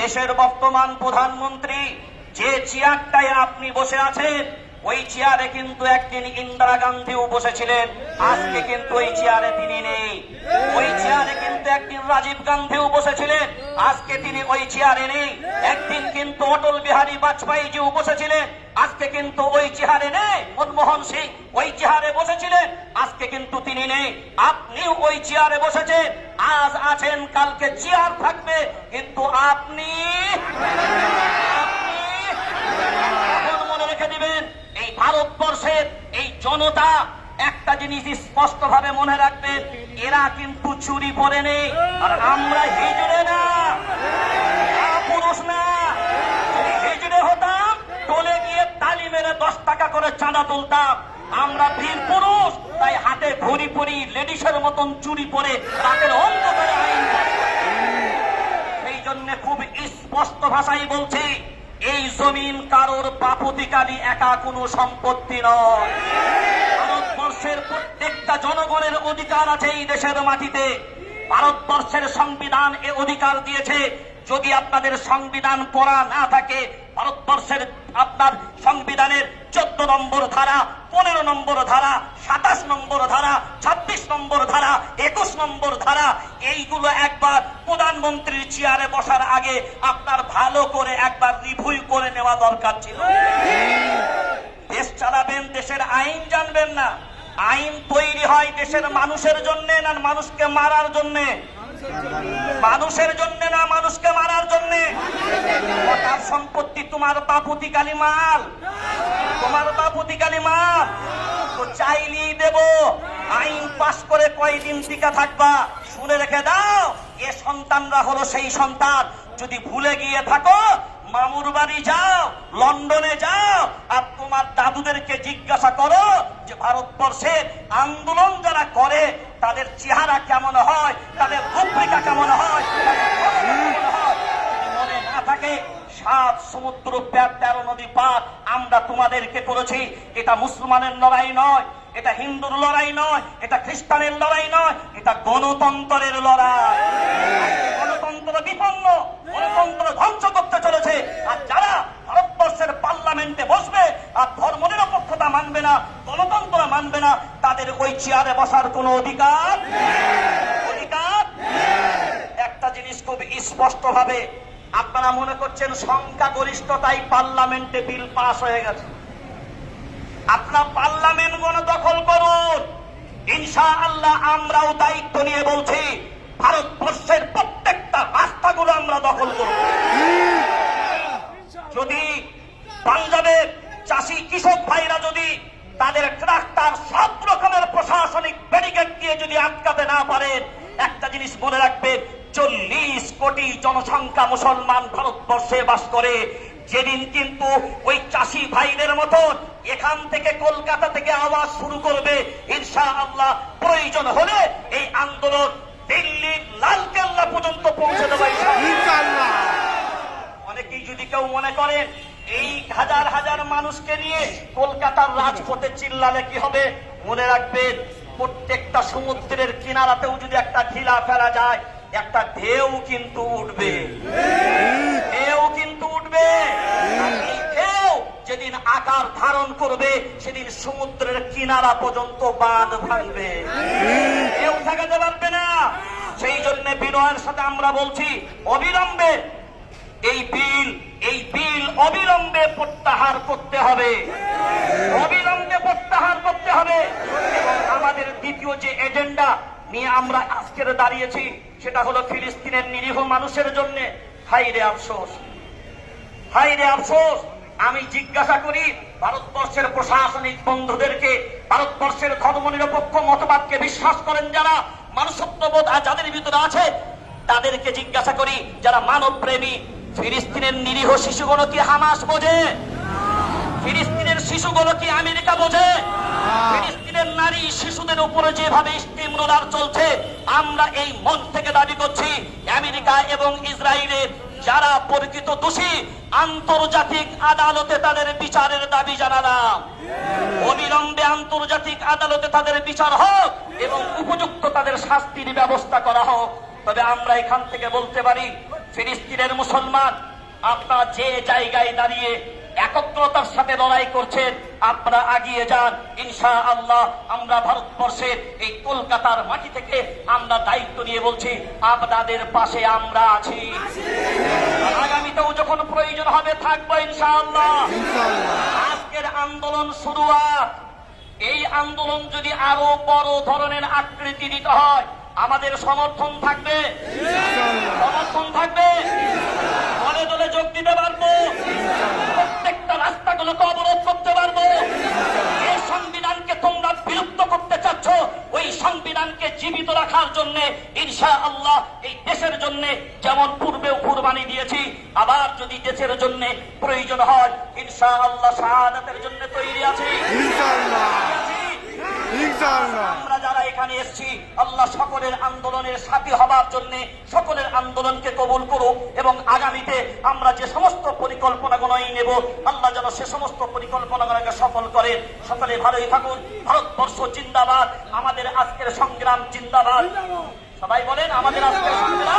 দেশের বর্তমান প্রধানমন্ত্রী যে চেয়ারটায় আপনি বসে আছেন, ওই চেয়ারে কিন্তু একদিন ইন্দিরা গান্ধীও বসেছিলেন, আজকে কিন্তু ওই চেয়ারে তিনি নেই। ওই চেয়ারে কিন্তু একদিন রাজীব গান্ধীও বসেছিলেন, আজকে তিনি ওই চেয়ারে নেই। একদিন কিন্তু অটল বিহারী বাজপেয়ীজিও বসেছিলেন, আজকে কিন্তু ওই চেয়ারে নেই। মনমোহন সিং ওই চেয়ারে বসেছিলেন, আজকে কিন্তু তিনি নেই। আপনিও ওই চেয়ারে বসেছেন, আজ আছেন, কালকে চেয়ার থাকবে, কিন্তু আপনি মনে রেখে দিবেন, এই ভারতবর্ষের এই জনতা একটা জিনিস স্পষ্ট ভাবে মনে রাখবেন, এরা কিন্তু চুরি করে নেই, আর আমরা হিজড়ে না, পুরুষ না। যদি হিজড়ে হতাম, টলে গিয়ে তালি মেরে 10 টাকা করে চাঁদা তুলতাম। আমরা বীর পুরুষ, তাই হাতে ঘড়ি পরি, লেডিসের মতন চুরি পরে রাতের অন্ধকারে আইন। সেই জন্য খুব স্পষ্ট ভাষায় বলছি, এই জমিন কারোর বাপতিকালী একা কোনো সম্পত্তি নয়। ভারতবর্ষের প্রত্যেকটা জনগণের অধিকার আছে এই দেশের মাটিতে। ভারতবর্ষের সংবিধান এ অধিকার দিয়েছে। যদি আপনাদের সংবিধান পড়া না থাকে, ভারতবর্ষের আপনার সংবিধানের 14 নম্বর ধারা, 15 নম্বর ধারা, 27 নম্বর ধারা, 26 নম্বর ধারা, 21 নম্বর ধারা, এইগুলো একবার প্রধানমন্ত্রীর চেয়ারে বসার আগে আপনার ভালো করে একবার রিভিউ করে নেওয়া দরকার ছিল। দেশ চালাবেন, দেশের আইন জানবেন না। আইন তৈরি হয় দেশের মানুষের জন্য না মানুষকে মারার জন্য? মানুষের জন্য না মানুষকে মারার জন্য। তার সম্পত্তি তোমার বাপতিকালী মাল, তোমার বাপতিকালী মাল তো চাইলেই দেব। আইন পাস করে কয়দিন টিকা থাকবা? শুনে রেখে দাও, এ সন্তানরা হলো সেই সন্তান। যদি ভুলে গিয়ে থাকো, মামুর বাড়ি যাও, লন্ডনে যাও, আর তোমার দাদুদেরকে জিজ্ঞাসা করো যে ভারতবর্ষের আন্দোলন যারা করে তাদের চেহারা কেমন হয়, তাদের রূপরেখা কেমন হয়। মনে না থাকে, 7 সমুদ্র পার, 13 নদী পার আমরা তোমাদেরকে করেছি। এটা মুসলমানের লড়াই নয়, এটা হিন্দুর লড়াই নয়, এটা খ্রিস্টানের লড়াই নয়, এটা গণতন্ত্রের লড়াই। গণতন্ত্র বিপন্ন, গণতন্ত্র ধ্বংস করতে চলেছে। আর যারা ভারতবর্ষের পার্লামেন্টে বসবে আর ধর্মনিরপেক্ষতা মানবে না, গণতন্ত্র মানবে না, তাদের ওই চেয়ারে বসার কোন অধিকার অধিকার একটা জিনিস খুব স্পষ্ট ভাবে আপনারা মনে করছেন সংখ্যাগরিষ্ঠতাই পার্লামেন্টে বিল পাস হয়ে গেছে। আপনার পার্লামেন্ট গণদখল করুন, ইনশাআল্লাহ আমরাও দায়িত্ব নিয়ে বলছি, ভারতবর্ষের প্রত্যেকটা রাস্তাগুলো আমরা দখল করব। যদি পাঞ্জাবের চাষি কৃষক ভাইরা যদি তাদের ট্রাক্টর সব রকমের প্রশাসনিক ব্যারিকেড দিয়ে যদি আটকাতে না পারেন, একটা জিনিস মনে রাখবেন, 40 কোটি জনসংখ্যা মুসলমান ভারতবর্ষে বাস করে। যেদিন কিন্তু ওই চাষি ভাইদের মতন এখান থেকে কলকাতা থেকে আওয়াজ শুরু করবে, ইনশাআল্লাহ প্রয়োজন হলে এই আন্দোলন দিল্লির লালকেল্লা পর্যন্ত পৌঁছে দেবে ইনশাআল্লাহ। অনেকেই যদি কেউ মনে করেন এই হাজার হাজার মানুষকে নিয়ে কলকাতার রাজপথে চিল্লালে কি হবে, মনে রাখবেন প্রত্যেকটা সমুদ্রের কিনারাতেও যদি একটা ঢিলা ফেলা যায়, একটা ঢেউ কিন্তু উঠবে, ঢেউ কিন্তু উঠবে। এই ঢেউ যেদিন আকার ধারণ করবে, সেদিন সমুদ্রের কিনারা পর্যন্ত বাঁধ ভাঙবে, কেউ ঠেকাতে পারবে না। সেই জন্য বিনয়ের সাথে আমরা বলছি, অবিলম্বে এই বিল অবিলম্বে প্রত্যাহার করতে হবে, অবিলম্বে প্রত্যাহার করতে হবে। এবং আমাদের দ্বিতীয় যে এজেন্ডা নিয়ে আমরা আজকের দাঁড়িয়েছি, সেটা হলো ফিলিস্তিনের নিরীহ মানুষের জন্য। হায়রে আফসোস, হায়রে আফসোস। আমি জিজ্ঞাসা করি ভারতবর্ষের প্রশাসনিক বন্ধুদেরকে, ভারতবর্ষের ধর্মনিরপেক্ষ মতবাদকে বিশ্বাস করেন যারা, মানুষত্ববোধ যাদের ভিতরে আছে, তাদেরকে জিজ্ঞাসা করি, যারা মানব প্রেমী, ফিলিস্তিনের নিরীহ শিশুগুলো কি হামাস বোঝে? ফিলিস্তিনের শিশুগুলো কি আমেরিকা বোঝে? ফিলিস্তিনের নারী শিশুদের উপরে যেভাবে স্টিমরোলার চলছে, আমরা এই মন থেকে দাবি করছি আমেরিকা এবং ইসরায়েলের যারা প্রকৃত দোষী, আন্তর্জাতিক আদালতে তাদের বিচারের দাবি জানালাম। অবিলম্বে আন্তর্জাতিক আদালতে তাদের বিচার হোক এবং উপযুক্ত তাদের শাস্তির ব্যবস্থা করা হোক। তবে আমরা এখান থেকে বলতে পারি, ফিলিস্তিনের মুসলমান, আপনারা যে জায়গায় দাঁড়িয়ে একত্রতার সাথে লড়াই করছেন, আপনারা এগিয়ে যান। ইনশাআল্লাহ আমরা ভারতবর্ষের এই কলকাতার মাটি থেকে আমরা দায়িত্ব নিয়ে বলছি, আপনাদের পাশে আমরা আছি। আগামীতেও যখন প্রয়োজন হবে থাকবো ইনশাআল্লাহ। আজকের আন্দোলন শুরুয়াত, এই আন্দোলন যদি আরো বড় ধরনের আকৃতি নিতে হয়, আমাদের সমর্থন থাকবে, সমর্থন থাকবে। দলে দলে যোগ দিতে পারবো, প্রত্যেকটা রাস্তাগুলোকে অবরোধ করতে পারবো। যে সংবিধানকে তোমরা বিলুপ্ত করতে চাচ্ছ, ওই সংবিধানকে জীবিত রাখার জন্য ইনশাআল্লাহ এই দেশের জন্য যেমন পূর্বেও কুরবানি দিয়েছি, আবার যদি দেশের জন্য প্রয়োজন হয় ইনশাআল্লাহ শাহাদাতের জন্য তৈরি আছি। আমরা যারা এখানে এসেছি, আল্লাহ সকলের আন্দোলনের সাথী হবার জন্য সকলের আন্দোলনকে কবুল করুক, এবং আগামীতে আমরা যে সমস্ত পরিকল্পনাগুলোই নেব, আল্লাহ যেন সে সমস্ত পরিকল্পনাগুলোকে সফল করেন। সকলে ভালোই থাকুন। ভারতবর্ষ জিন্দাবাদ, আমাদের আজকের সংগ্রাম জিন্দাবাদ। সবাই বলেন আমাদের আজকের সংগ্রাম